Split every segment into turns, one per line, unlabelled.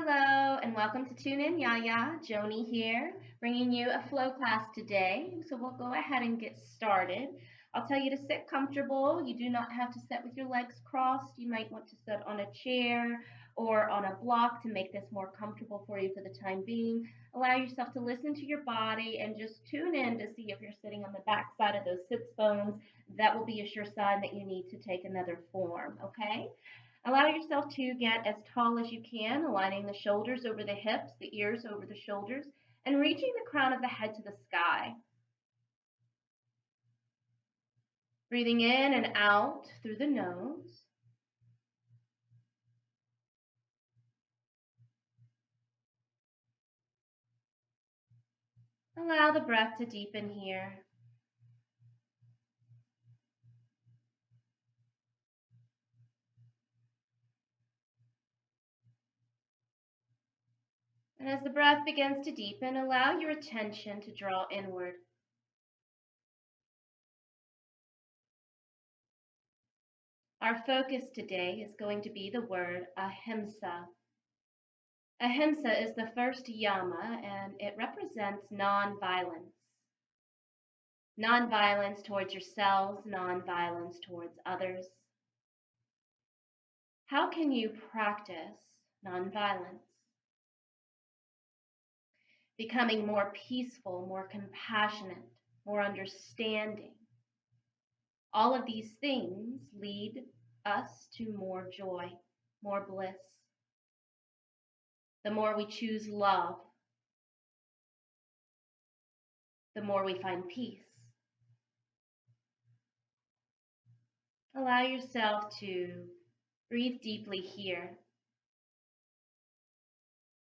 Hello and welcome to Tune In Yaya. Joni here, bringing you a flow class today. So we'll go ahead and get started. I'll tell you to sit comfortable. You do not have to sit with your legs crossed. You might want to sit on a chair or on a block to make this more comfortable for you for the time being. Allow yourself to listen to your body and just tune in to see if you're sitting on the back side of those sits bones. That will be a sure sign that you need to take another form, okay? Allow yourself to get as tall as you can, aligning the shoulders over the hips, the ears over the shoulders, and reaching the crown of the head to the sky. Breathing in and out through the nose. Allow the breath to deepen here. And as the breath begins to deepen, allow your attention to draw inward. Our focus today is going to be the word Ahimsa. Ahimsa is the first yama and it represents non-violence. Non-violence towards yourselves, non-violence towards others. How can you practice non-violence? Becoming more peaceful, more compassionate, more understanding. All of these things lead us to more joy, more bliss. The more we choose love, the more we find peace. Allow yourself to breathe deeply here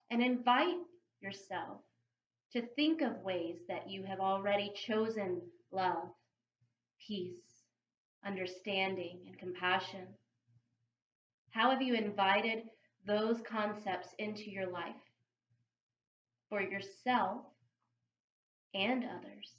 and invite yourself to think of ways that you have already chosen love, peace, understanding, and compassion. How have you invited those concepts into your life for yourself and others?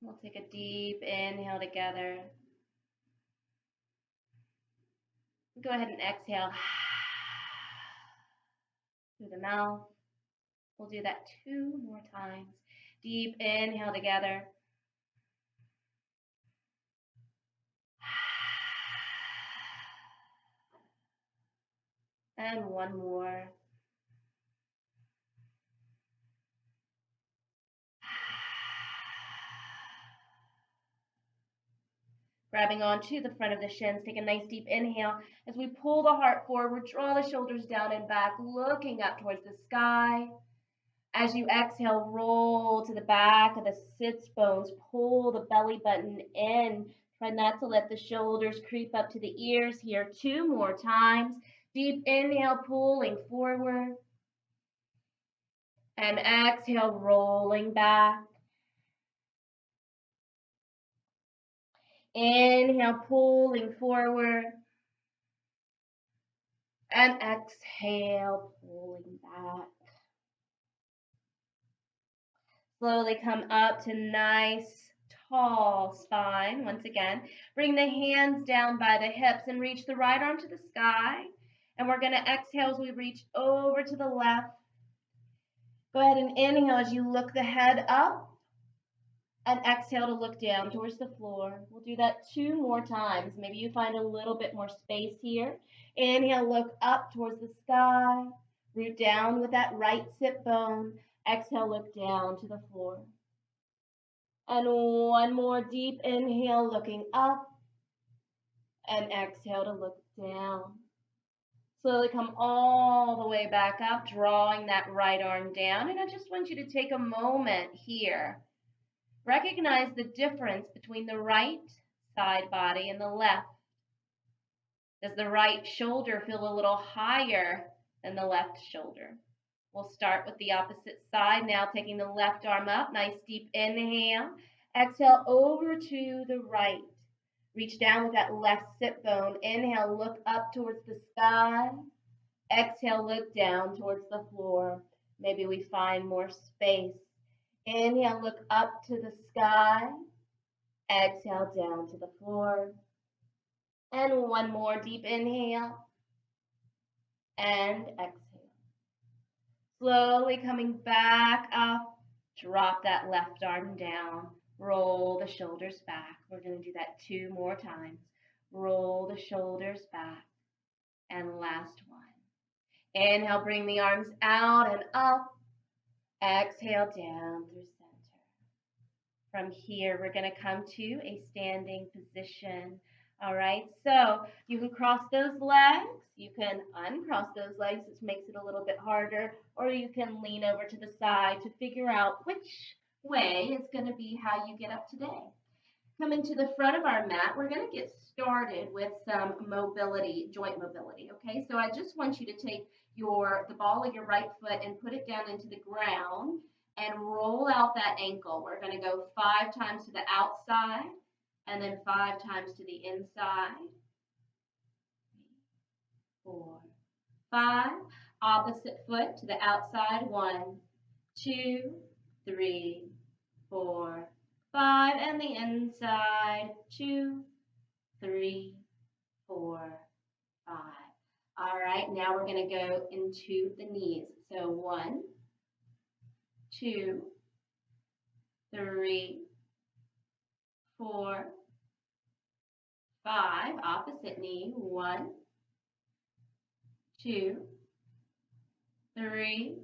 We'll take a deep inhale together. Go ahead and exhale through the mouth. We'll do that 2 more times. Deep inhale together. And one more. Grabbing onto the front of the shins, take a nice deep inhale as we pull the heart forward, draw the shoulders down and back, looking up towards the sky. As you exhale, roll to the back of the sits bones, pull the belly button in. Try not to let the shoulders creep up to the ears here. 2 more times. Deep inhale, pulling forward. And exhale, rolling back. Inhale, pulling forward. And exhale, pulling back. Slowly come up to nice, tall spine. Once again, bring the hands down by the hips and reach the right arm to the sky. And we're going to exhale as we reach over to the left. Go ahead and inhale as you look the head up. And exhale to look down towards the floor. We'll do that 2 more times. Maybe you find a little bit more space here. Inhale, look up towards the sky. Root down with that right sit bone. Exhale, look down to the floor. And one more deep inhale, looking up. And exhale to look down. Slowly come all the way back up, drawing that right arm down. And I just want you to take a moment here. Recognize the difference between the right side body and the left. Does the right shoulder feel a little higher than the left shoulder? We'll start with the opposite side. Now taking the left arm up, nice deep inhale. Exhale over to the right. Reach down with that left sit bone. Inhale, look up towards the sky. Exhale, look down towards the floor. Maybe we find more space. Inhale, look up to the sky. Exhale, down to the floor. And one more deep inhale. And exhale. Slowly coming back up. Drop that left arm down. Roll the shoulders back. We're going to do that 2 more times. Roll the shoulders back. And last one. Inhale, bring the arms out and up. Exhale, down through center. From here, we're going to come to a standing position. All right, so you can cross those legs. You can uncross those legs, which makes it a little bit harder, or you can lean over to the side to figure out which way is going to be how you get up today. Coming to the front of our mat, we're going to get started with some mobility, joint mobility, okay? So I just want you to take the ball of your right foot and put it down into the ground and roll out that ankle. We're going to go 5 times to the outside and then 5 times to the inside. 4, 5. Opposite foot to the outside. 1, 2, 3, 4, 5. And the inside. 2, 3, 4, 5. All right, now we're going to go into the knees. So 1, 2, 3, 4, 5. Opposite knee. 1, 2, 3,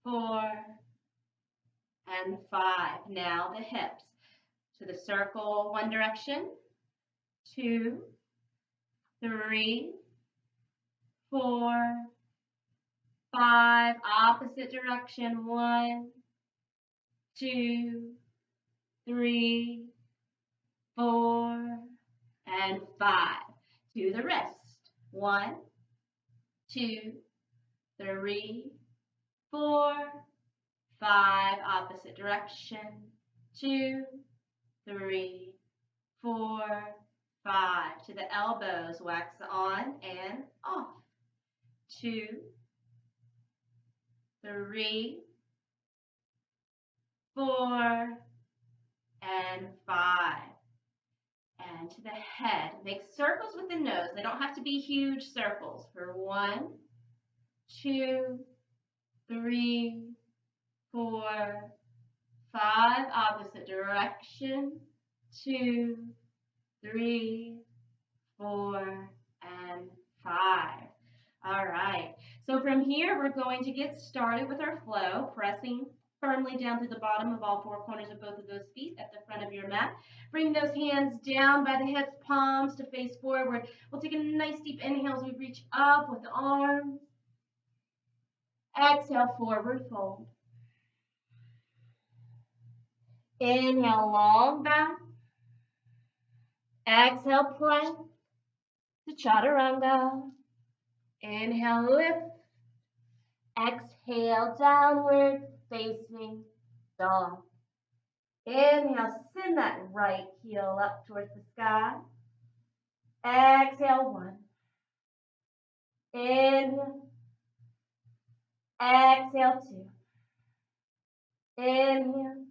4, and 5. Now the hips. To the circle, 1 direction. 2, 3, 4, 5. Opposite direction. 1, 2, 3, 4, and 5. To the wrist. 1, 2, 3, 4, 5. Opposite direction. 2, 3, 4, 5. To the elbows. Wax on and off. 2, 3, 4, and 5. And to the head. Make circles with the nose. They don't have to be huge circles. For 1, 2, 3, 4, 5. Opposite direction. 2, 3, 4, and 5. All right. So from here, we're going to get started with our flow, pressing firmly down to the bottom of all 4 corners of both of those feet at the front of your mat. Bring those hands down by the hips, palms to face forward. We'll take a nice deep inhale as we reach up with the arms. Exhale, forward fold. Inhale, long back. Exhale, plank to chaturanga. Inhale, lift. Exhale, downward facing dog. Inhale, send that right heel up towards the sky. Exhale, 1. Inhale. Exhale, 2. Inhale.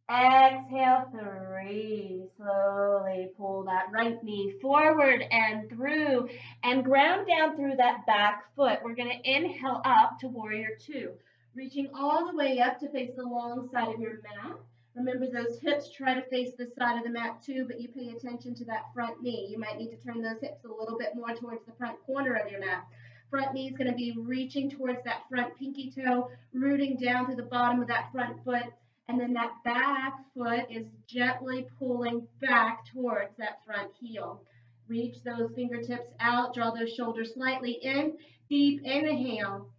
Exhale, 3. Slowly pull that right knee forward and through and ground down through that back foot. We're going to inhale up to warrior 2, reaching all the way up to face the long side of your mat. Remember, those hips try to face the side of the mat too, but you pay attention to that front knee. You might need to turn those hips a little bit more towards the front corner of your mat. Front knee is going to be reaching towards that front pinky toe, rooting down to the bottom of that front foot. And then that back foot is gently pulling back towards that front heel. Reach those fingertips out, draw those shoulders slightly in. Deep inhale.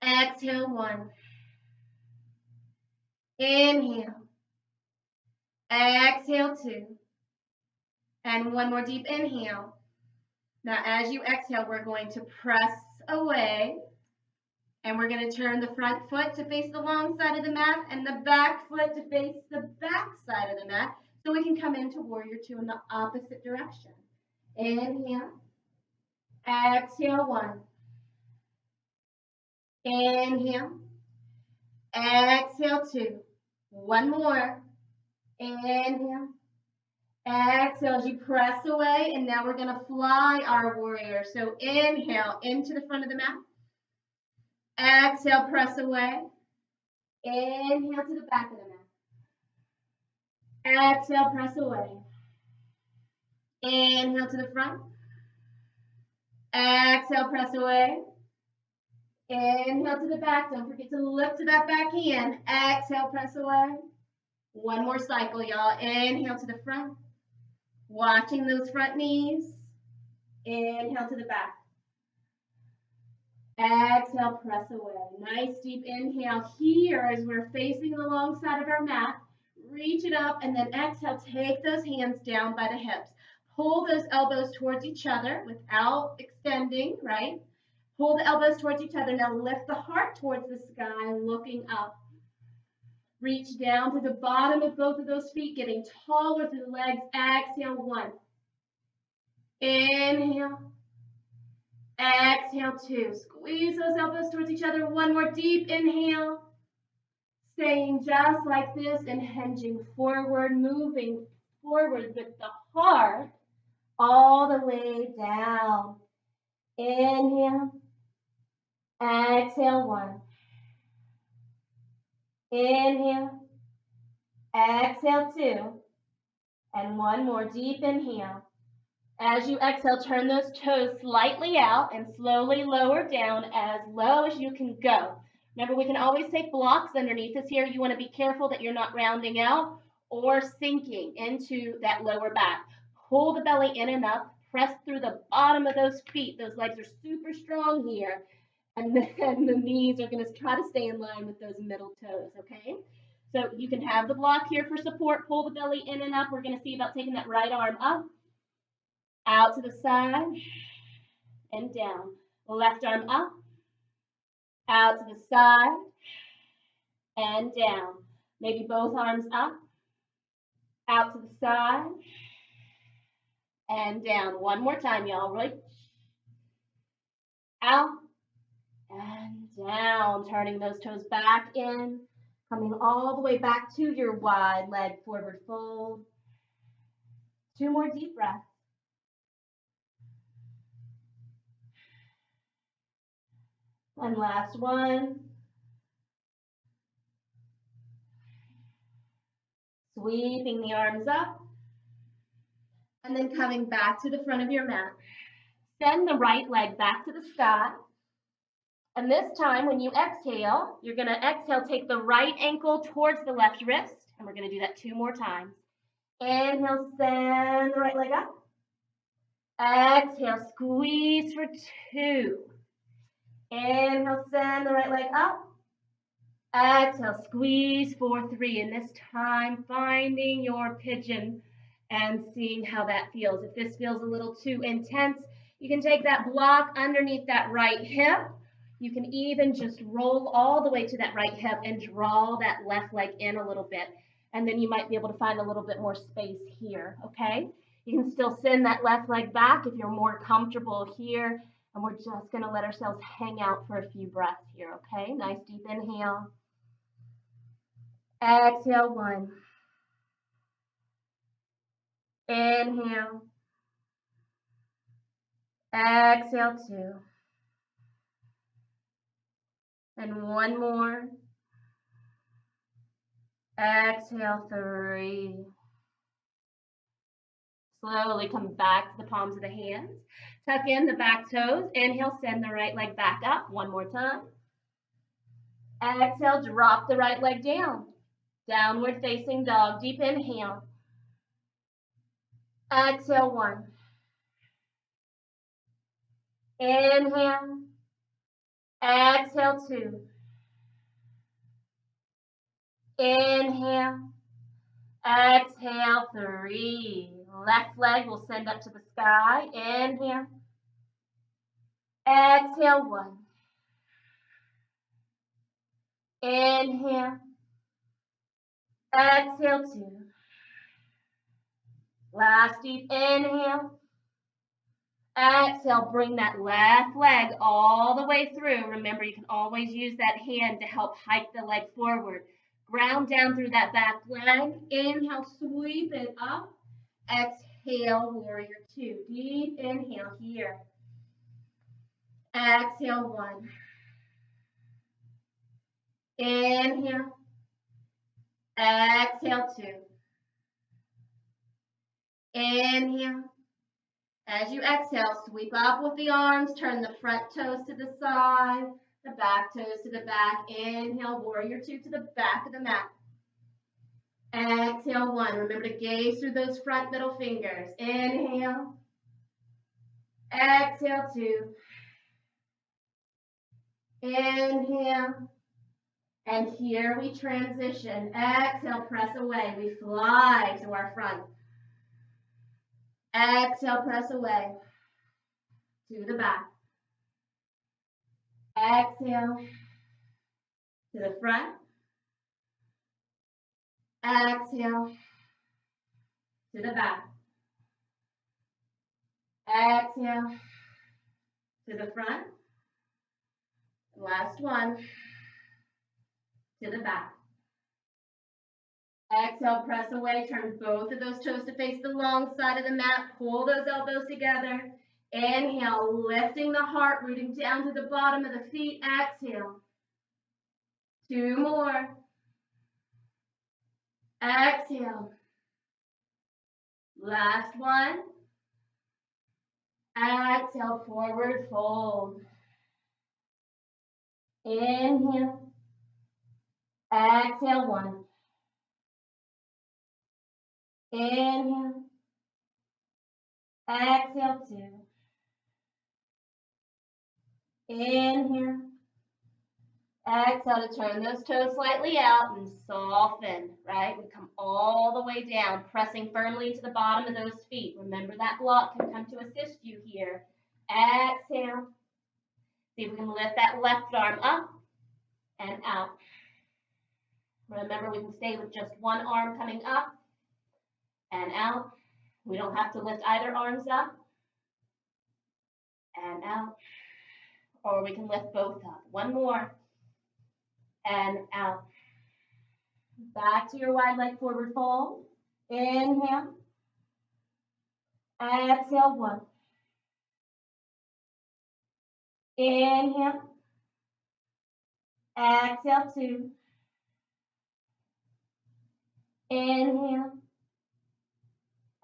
Exhale, 1. Inhale. Exhale, 2. And one more deep inhale. Now, as you exhale, we're going to press away. And we're going to turn the front foot to face the long side of the mat and the back foot to face the back side of the mat. So we can come into warrior two in the opposite direction. Inhale. Exhale, one. Inhale. Exhale, two. One more. Inhale. Exhale as you press away. And now we're going to fly our warrior. So inhale into the front of the mat. Exhale, press away. Inhale to the back of the mat. Exhale, press away. Inhale to the front. Exhale, press away. Inhale to the back. Don't forget to lift to that back hand. Exhale, press away. One more cycle, y'all. Inhale to the front. Watching those front knees. Inhale to the back. Exhale, press away. Nice deep inhale here as we're facing the long side of our mat. Reach it up and then exhale. Take those hands down by the hips. Pull those elbows towards each other without extending, right? Pull the elbows towards each other. Now lift the heart towards the sky, looking up. Reach down to the bottom of both of those feet, getting taller through the legs. Exhale, one. Inhale. Exhale, two. Squeeze those elbows towards each other. One more deep inhale. Staying just like this and hinging forward, moving forward with the heart all the way down. Inhale. Exhale, one. Inhale. Exhale, two. And one more deep inhale. As you exhale, turn those toes slightly out and slowly lower down as low as you can go. Remember, we can always take blocks underneath us here. You want to be careful that you're not rounding out or sinking into that lower back. Pull the belly in and up. Press through the bottom of those feet. Those legs are super strong here. And then the knees are going to try to stay in line with those middle toes, okay? So you can have the block here for support. Pull the belly in and up. We're going to see about taking that right arm up. Out to the side and down. Left arm up, out to the side and down. Maybe both arms up, out to the side and down. One more time, y'all. Reach out and down. Turning those toes back in, coming all the way back to your wide leg forward fold. Two more deep breaths. And last one. Sweeping the arms up. And then coming back to the front of your mat. Send the right leg back to the sky. And this time, when you exhale, you're going to exhale, take the right ankle towards the left wrist. And we're going to do that 2 more times. Inhale, send the right leg up. Exhale, squeeze for 2. Inhale, send the right leg up. Exhale, squeeze for 3. And this time, finding your pigeon and seeing how that feels. If this feels a little too intense, you can take that block underneath that right hip. You can even just roll all the way to that right hip and draw that left leg in a little bit. And then you might be able to find a little bit more space here, okay? You can still send that left leg back if you're more comfortable here. And we're just going to let ourselves hang out for a few breaths here, okay? Nice deep inhale. Exhale, 1. Inhale. Exhale, 2. And 1 more. Exhale, 3. Slowly come back to the palms of the hands. Tuck in the back toes. Inhale, send the right leg back up. 1 more time. Exhale, drop the right leg down. Downward facing dog. Deep inhale. Exhale, 1. Inhale. Exhale, 2. Inhale. Exhale, 3. Left leg will send up to the sky. Inhale. Exhale, 1. Inhale. Exhale, 2. Last deep inhale. Exhale, bring that left leg all the way through. Remember, you can always use that hand to help hike the leg forward. Ground down through that back leg. Inhale, sweep it up. Exhale, warrior 2. Deep inhale here. Exhale, 1. Inhale. Exhale, 2. Inhale. As you exhale, sweep up with the arms. Turn the front toes to the side, the back toes to the back. Inhale, warrior 2 to the back of the mat. Exhale, 1. Remember to gaze through those front middle fingers. Inhale. Exhale, 2. Inhale. And here we transition. Exhale, press away. We fly to our front. Exhale, press away to the back. Exhale to the front. Exhale to the back. Exhale to the front. Last one to the back. Exhale, press away. Turn both of those toes to face the long side of the mat. Pull those elbows together. Inhale, lifting the heart, rooting down to the bottom of the feet. Exhale. 2 more. Exhale. Last one. Exhale, forward fold. Inhale. Exhale, 1. Inhale. Exhale, 2. Inhale. Exhale to turn those toes slightly out and soften, right? We come all the way down, pressing firmly into the bottom of those feet. Remember that block can come to assist you here. Exhale. See if we can lift that left arm up and out. Remember, we can stay with just one arm coming up and out. We don't have to lift either arms up and out. Or we can lift both up. One more. And out. Back to your wide leg forward fold. Inhale. Exhale, 1. Inhale. Exhale, 2. Inhale.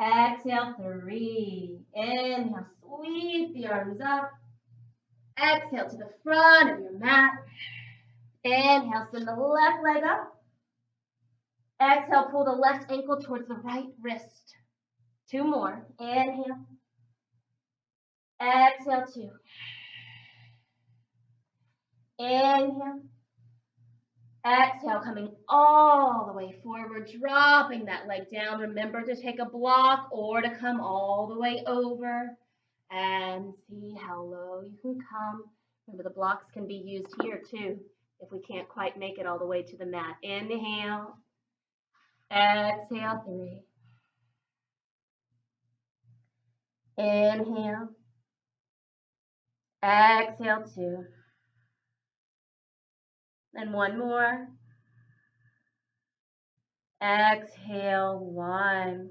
Exhale, 3. Inhale, sweep the arms up. Exhale to the front of your mat. Inhale, send the left leg up. Exhale, pull the left ankle towards the right wrist. 2 more. Inhale. Exhale, 2. Inhale. Exhale, coming all the way forward, dropping that leg down. Remember to take a block or to come all the way over and see how low you can come. Remember, the blocks can be used here too if we can't quite make it all the way to the mat. Inhale. Exhale, 3. Inhale. Exhale, 2. And 1 more. Exhale, 1.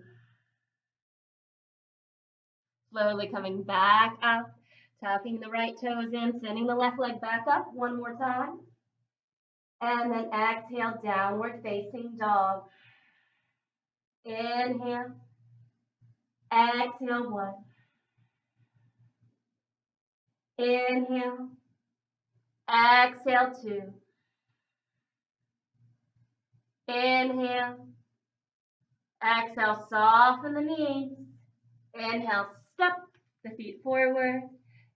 Slowly coming back up, tucking the right toes in, sending the left leg back up 1 more time. And then exhale, downward facing dog. Inhale. Exhale, 1. Inhale. Exhale, 2. Inhale. Exhale, soften the knees. Inhale, step the feet forward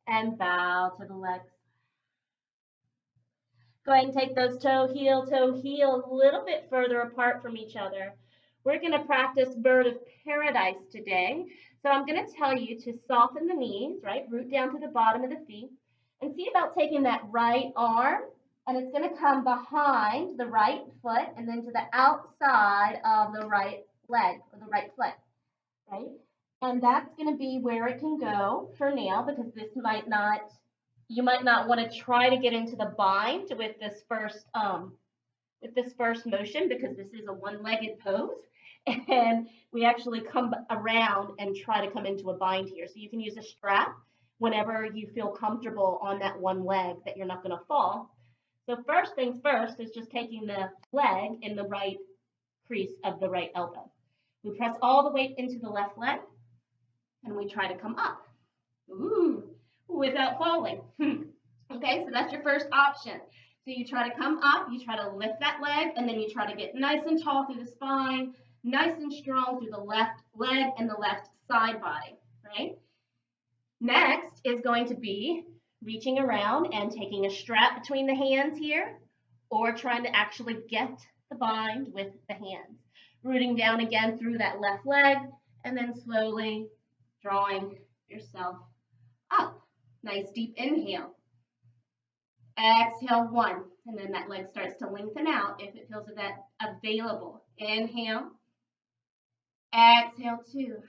and bow to the legs. Go ahead and take those toe, heel a little bit further apart from each other. We're going to practice bird of paradise today. So I'm going to tell you to soften the knees, right? Root down to the bottom of the feet. And see about taking that right arm, and it's going to come behind the right foot and then to the outside of the right leg or the right foot, right? And that's going to be where it can go for now, because you might not want to try to get into the bind with this first motion, because this is a one-legged pose, and we actually come around and try to come into a bind here. So you can use a strap whenever you feel comfortable on that one leg, that you're not going to fall. So first things first is just taking the leg in the right crease of the right elbow. We press all the weight into the left leg, and we try to come up. Ooh, without falling. Okay, so that's your first option. So you try to come up, you try to lift that leg, and then you try to get nice and tall through the spine, nice and strong through the left leg and the left side body, right? Next is going to be reaching around and taking a strap between the hands here, or trying to actually get the bind with the hands. Rooting down again through that left leg, and then slowly drawing yourself up. Nice deep inhale. Exhale, 1, and then that leg starts to lengthen out if it feels that available. Inhale. Exhale, 2.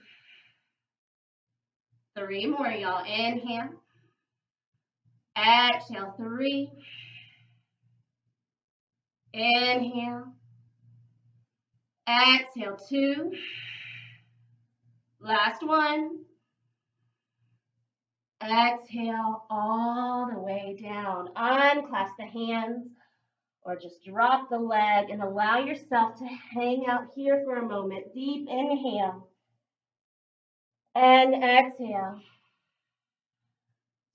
3 more, y'all. Inhale. Exhale, 3. Inhale. Exhale, 2. Last 1. Exhale all the way down. Unclasp the hands or just drop the leg and allow yourself to hang out here for a moment. Deep inhale and exhale.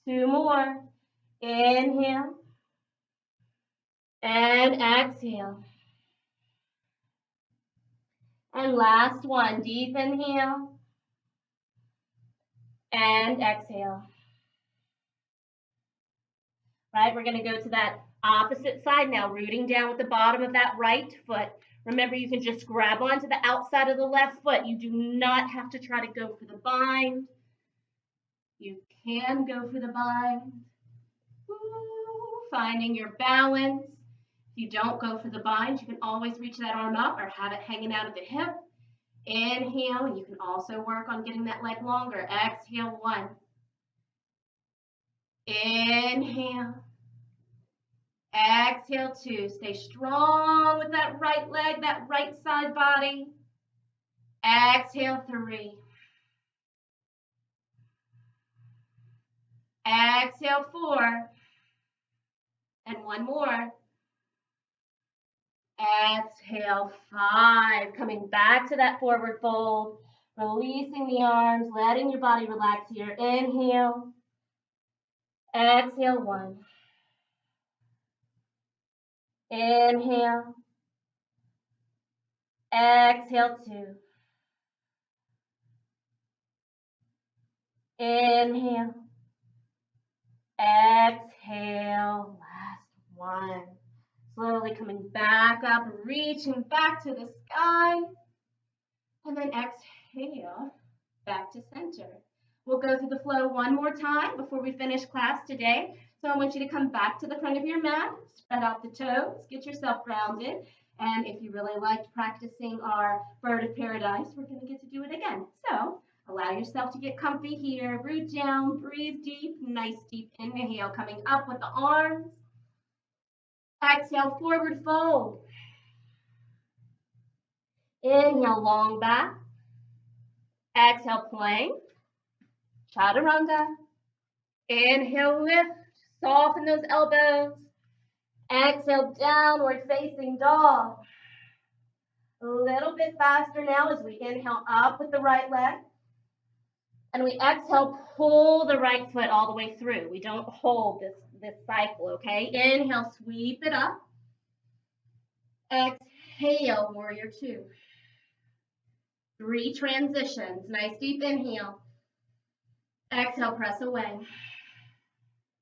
2 more. Inhale and exhale. And last 1. Deep inhale and exhale. Right, we're going to go to that opposite side now, rooting down with the bottom of that right foot. Remember, you can just grab onto the outside of the left foot. You do not have to try to go for the bind. You can go for the bind. Ooh, finding your balance. If you don't go for the bind, you can always reach that arm up or have it hanging out at the hip. Inhale, you can also work on getting that leg longer. Exhale, 1. Inhale. Exhale, 2. Stay strong with that right leg, that right side body. Exhale, 3. Exhale, 4. And 1 more. Exhale, 5. Coming back to that forward fold. Releasing the arms, letting your body relax here. Inhale. Exhale, 1. Inhale. Exhale, 2. Inhale. Exhale. Last 1. Slowly coming back up, reaching back to the sky. And then exhale, back to center. We'll go through the flow one more time before we finish class today. So I want you to come back to the front of your mat, spread out the toes, get yourself grounded. And if you really liked practicing our bird of paradise, we're going to get to do it again. So allow yourself to get comfy here. Root down, breathe deep, nice deep inhale, coming up with the arms. Exhale, forward fold. Inhale, long back. Exhale, plank. Chaturanga. Inhale, lift. Soften those elbows. Exhale, downward facing dog. A little bit faster now as we inhale up with the right leg. And we exhale, pull the right foot all the way through. We don't hold this cycle, okay? Inhale, sweep it up. Exhale, warrior 2. 3 transitions. Nice deep inhale. Exhale, press away.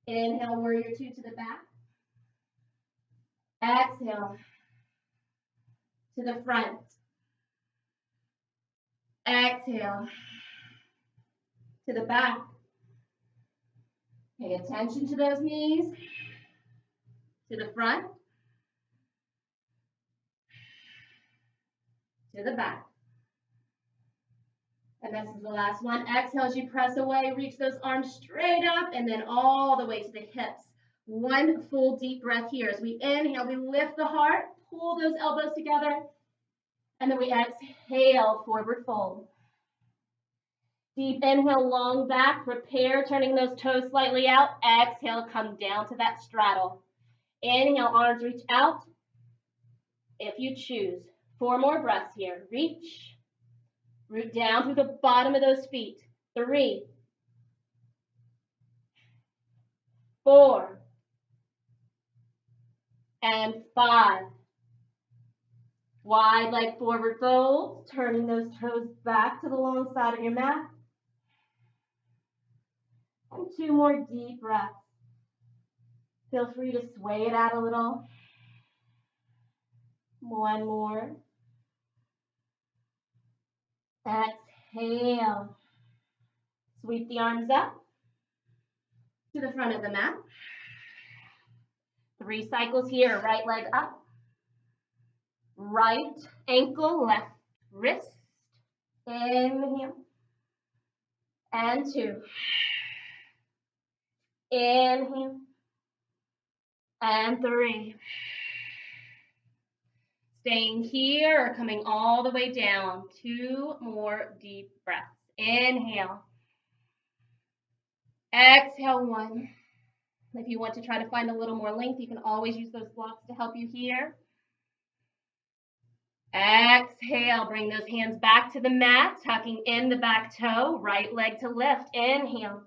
Inhale, warrior 2 to the back. Exhale to the front. Exhale to the back. Pay attention to those knees. To the front. To the back. And this is the last one. Exhale as you press away, reach those arms straight up and then all the way to the hips. One full deep breath here. As we inhale, we lift the heart, pull those elbows together, and then we exhale, forward fold. Deep inhale, long back, prepare, turning those toes slightly out. Exhale, come down to that straddle. Inhale, arms reach out. If you choose, 4 more breaths here. Reach. Root down through the bottom of those feet. 3, 4, and 5. Wide leg forward fold, turning those toes back to the long side of your mat. And 2 more deep breaths. Feel free to sway it out a little. 1 more. Exhale. Sweep the arms up to the front of the mat. 3 cycles here. Right leg up. Right ankle, left wrist. Inhale. And 2. Inhale. And 3. Staying here or coming all the way down. 2 more deep breaths. Inhale. Exhale, 1. If you want to try to find a little more length, you can always use those blocks to help you here. Exhale, bring those hands back to the mat, tucking in the back toe, right leg to lift. Inhale.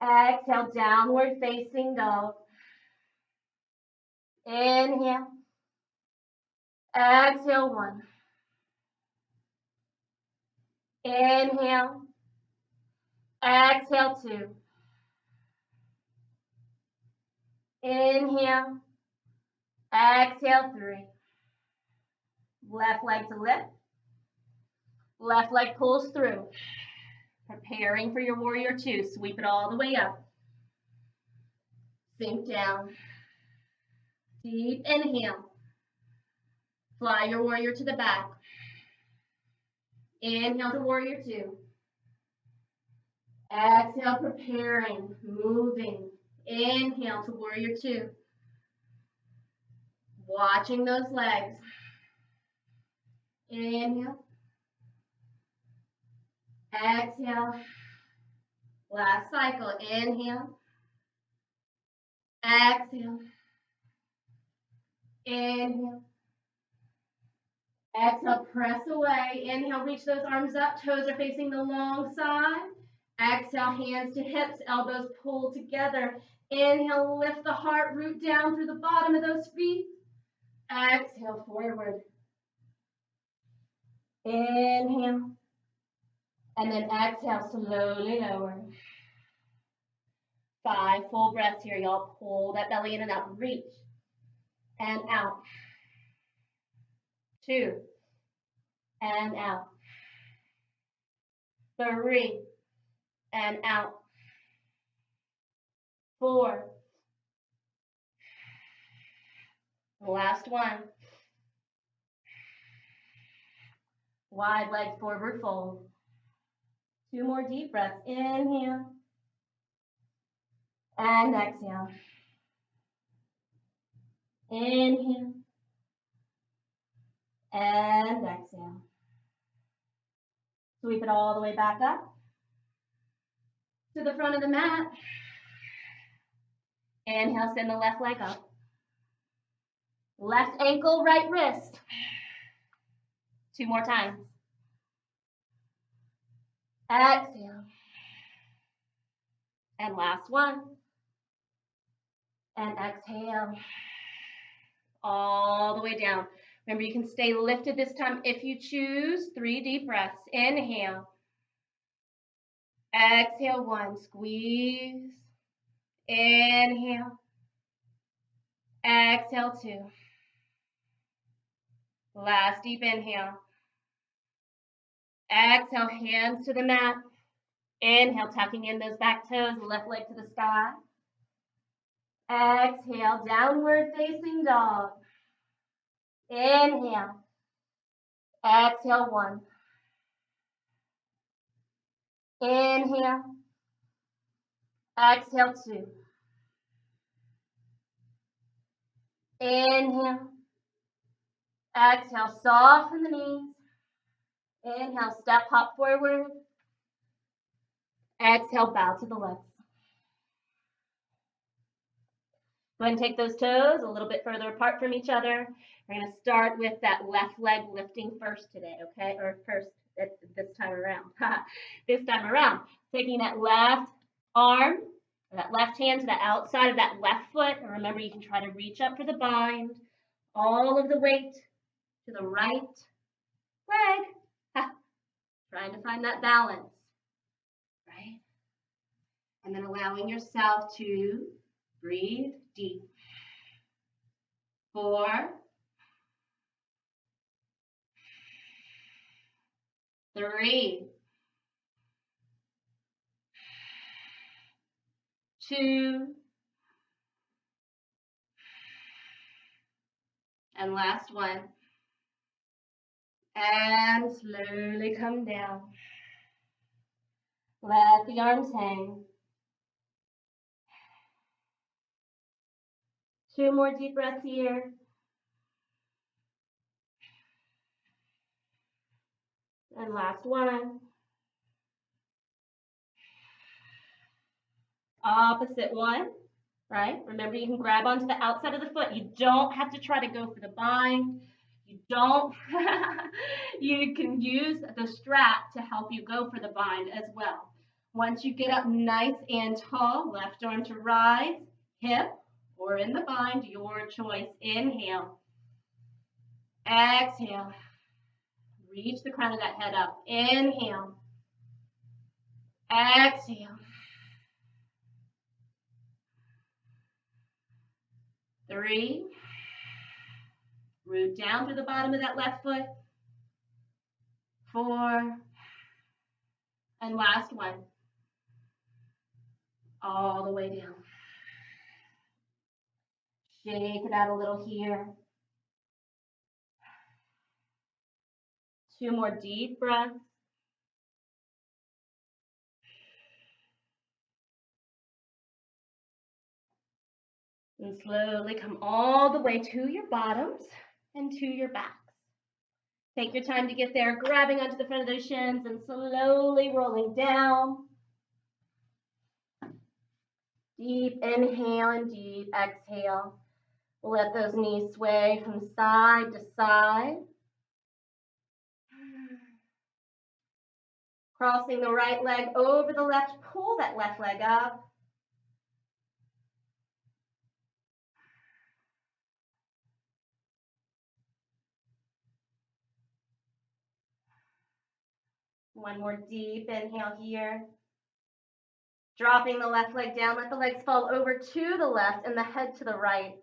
Exhale, downward facing dog. Inhale. Exhale, 1. Inhale. Exhale, 2. Inhale. Exhale, 3. Left leg to lift. Left leg pulls through. Preparing for your warrior 2. Sweep it all the way up. Sink down. Deep inhale. Fly your warrior to the back. Inhale to warrior 2. Exhale, preparing, moving. Inhale to warrior 2. Watching those legs. Inhale. Exhale. Last cycle. Inhale. Exhale. Inhale. Exhale, press away. Inhale, reach those arms up. Toes are facing the long side. Exhale, hands to hips, elbows pull together. Inhale, lift the heart, root down through the bottom of those feet. Exhale, forward. Inhale. And then exhale, slowly lower. 5 full breaths here, y'all. Pull that belly in and out. Reach. And out. 2. And out. 3. And out. 4. Last one. Wide leg forward fold. 2 more deep breaths. Inhale. And exhale. Inhale. And exhale. Sweep it all the way back up to the front of the mat. Inhale, send the left leg up. Left ankle, right wrist. 2 more times. Exhale. And last one. And exhale. All the way down. Remember, you can stay lifted this time if you choose. 3 deep breaths. Inhale. Exhale, 1. Squeeze. Inhale. Exhale, 2. Last deep inhale. Exhale, hands to the mat. Inhale, tucking in those back toes, left leg to the sky. Exhale, downward facing dog. Inhale. Exhale, 1. Inhale. Exhale, 2. Inhale. Exhale, soften the knees. Inhale, step, hop forward. Exhale, bow to the left. Go ahead and take those toes a little bit further apart from each other. We're going to start with that left leg lifting first today, okay? Or first this time around. This time around. Taking that left arm, or that left hand to the outside of that left foot. And remember, you can try to reach up for the bind. All of the weight to the right leg. Trying to find that balance, right? And then allowing yourself to breathe deep. 4, 3, 2, and last one. And slowly come down. Let the arms hang. 2 more deep breaths here. And last one. Opposite one, right? Remember, you can grab onto the outside of the foot. You don't have to try to go for the bind. You don't. You can use the strap to help you go for the bind as well. Once you get up nice and tall, left arm to rise, hip, or in the bind, your choice. Inhale. Exhale. Reach the crown of that head up. Inhale. Exhale. 3. Root down through the bottom of that left foot. 4. And last one. All the way down. Shake it out a little here. 2 more deep breaths. And slowly come all the way to your bottoms and to your backs. Take your time to get there, grabbing onto the front of those shins and slowly rolling down. Deep inhale and deep exhale. Let those knees sway from side to side. Crossing the right leg over the left, pull that left leg up. One more deep inhale here. Dropping the left leg down, let the legs fall over to the left and the head to the right.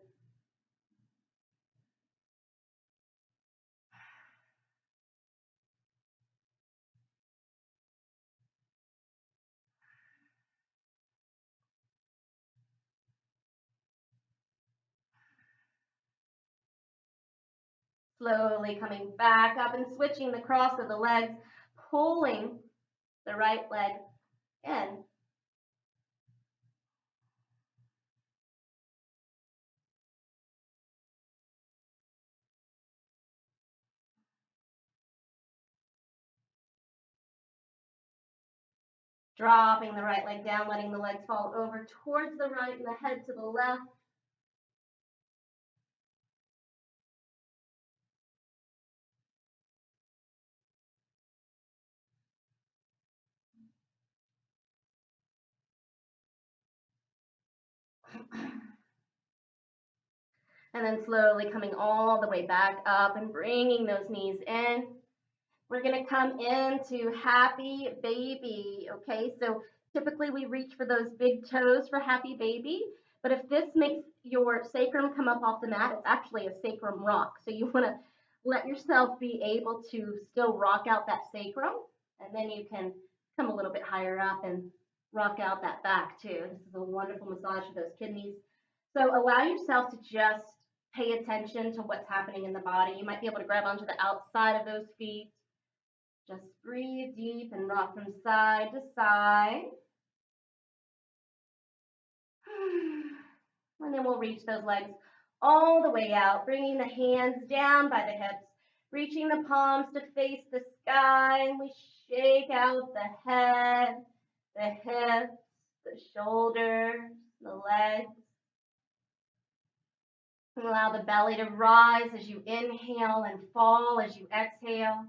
Slowly coming back up and switching the cross of the legs, pulling the right leg in. Dropping the right leg down, letting the legs fall over towards the right and the head to the left. And then slowly coming all the way back up and bringing those knees in. We're going to come into happy baby, okay? So typically we reach for those big toes for happy baby, but if this makes your sacrum come up off the mat, it's actually a sacrum rock. So you want to let yourself be able to still rock out that sacrum, and then you can come a little bit higher up and rock out that back too. This is a wonderful massage for those kidneys. So allow yourself to just pay attention to what's happening in the body. You might be able to grab onto the outside of those feet. Just breathe deep and rock from side to side. And then we'll reach those legs all the way out, bringing the hands down by the hips, reaching the palms to face the sky, and we shake out the head, the hips, the shoulders, the legs. And allow the belly to rise as you inhale and fall as you exhale.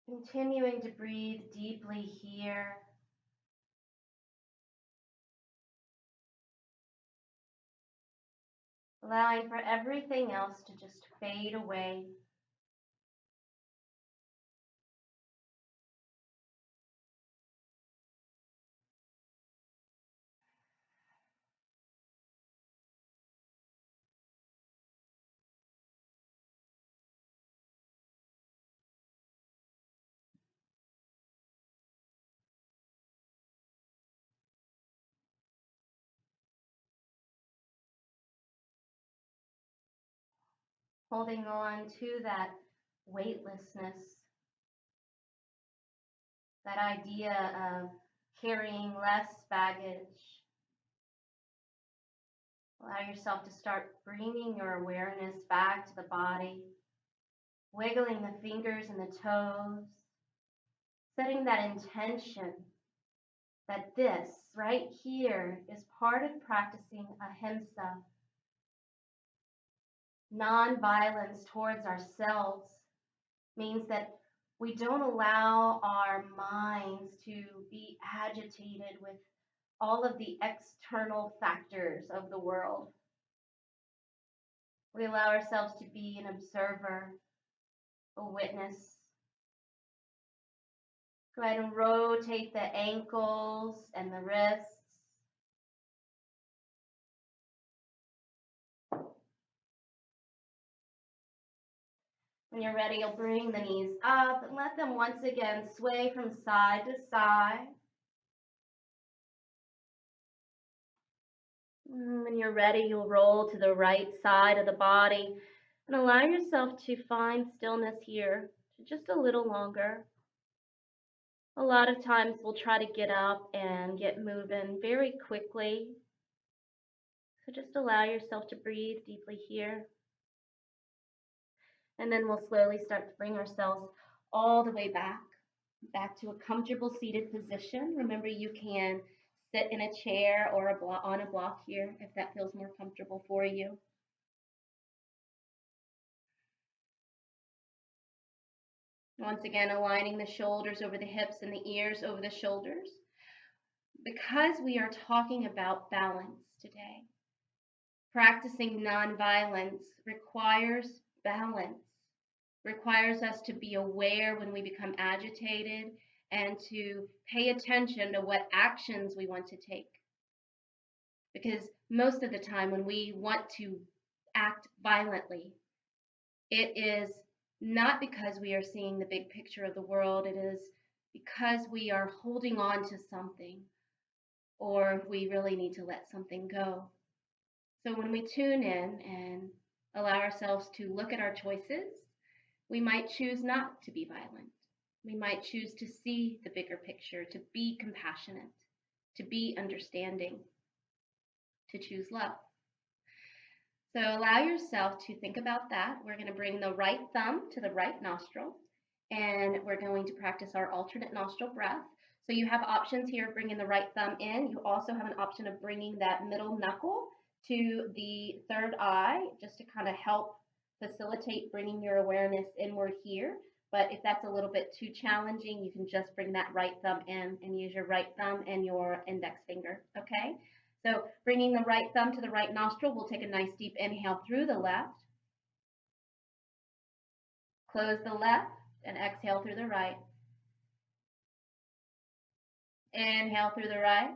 Continuing to breathe deeply here. Allowing for everything else to just fade away. Holding on to that weightlessness, that idea of carrying less baggage. Allow yourself to start bringing your awareness back to the body, wiggling the fingers and the toes, setting that intention that this right here is part of practicing ahimsa, non-violence towards ourselves. Means that we don't allow our minds to be agitated with all of the external factors of the world. We allow ourselves to be an observer, a witness. Go ahead and rotate the ankles and the wrists. When you're ready, you'll bring the knees up and let them once again sway from side to side. When you're ready, you'll roll to the right side of the body and allow yourself to find stillness here for just a little longer. A lot of times we'll try to get up and get moving very quickly. So just allow yourself to breathe deeply here. And then we'll slowly start to bring ourselves all the way back to a comfortable seated position. Remember, you can sit in a chair or on a block here if that feels more comfortable for you. Once again, aligning the shoulders over the hips and the ears over the shoulders. Because we are talking about balance today, practicing nonviolence requires balance, requires us to be aware when we become agitated and to pay attention to what actions we want to take. Because most of the time when we want to act violently, it is not because we are seeing the big picture of the world. It is because we are holding on to something, or we really need to let something go. So when we tune in and allow ourselves to look at our choices, we might choose not to be violent. We might choose to see the bigger picture, to be compassionate, to be understanding, to choose love. So allow yourself to think about that. We're going to bring the right thumb to the right nostril, and we're going to practice our alternate nostril breath. So you have options here of bringing the right thumb in. You also have an option of bringing that middle knuckle to the third eye, just to kind of help facilitate bringing your awareness inward here. But if that's a little bit too challenging, you can just bring that right thumb in and use your right thumb and your index finger, okay? So bringing the right thumb to the right nostril, we'll take a nice deep inhale through the left. Close the left and exhale through the right. Inhale through the right.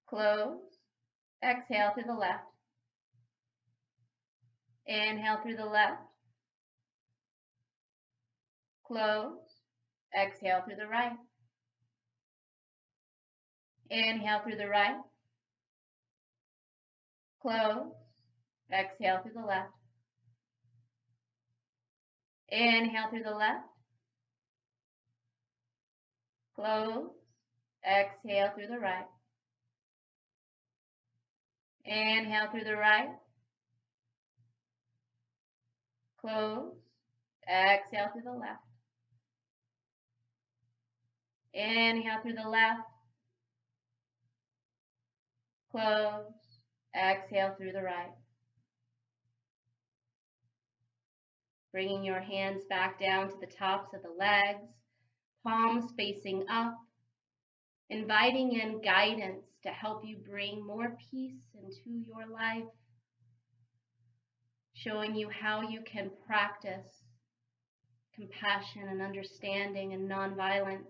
Close. Exhale through the left. Inhale through the left. Close. Exhale through the right. Inhale through the right. Close. Exhale through the left. Inhale through the left. Close. Exhale through the right. Inhale through the right. Close. Exhale through the left. Inhale through the left. Close. Exhale through the right. Bringing your hands back down to the tops of the legs, palms facing up, inviting in guidance to help you bring more peace into your life, showing you how you can practice compassion and understanding and nonviolence.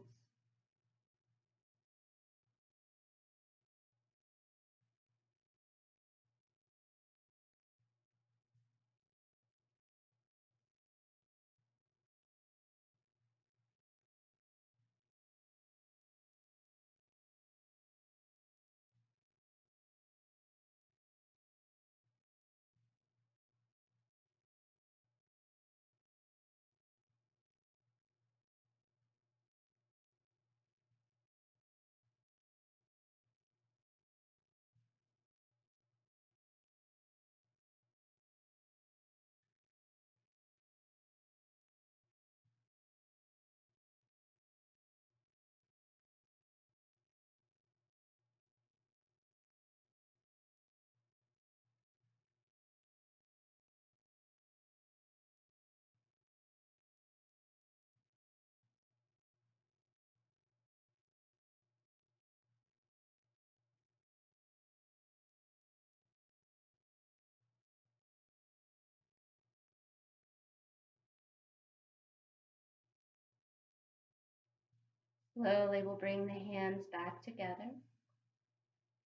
Slowly we'll bring the hands back together.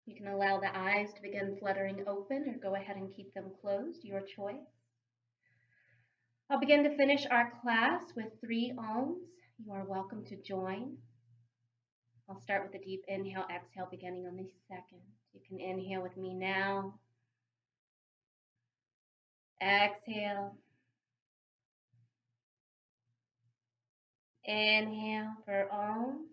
You can allow the eyes to begin fluttering open or go ahead and keep them closed, your choice. I'll begin to finish our class with 3 Ohms. You are welcome to join. I'll start with a deep inhale, exhale, beginning on the second. You can inhale with me now. Exhale. Inhale for Om.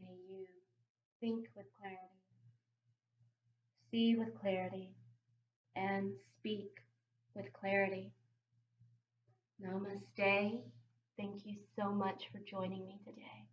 May you think with clarity, see with clarity, and speak with clarity. Namaste. Thank you so much for joining me today.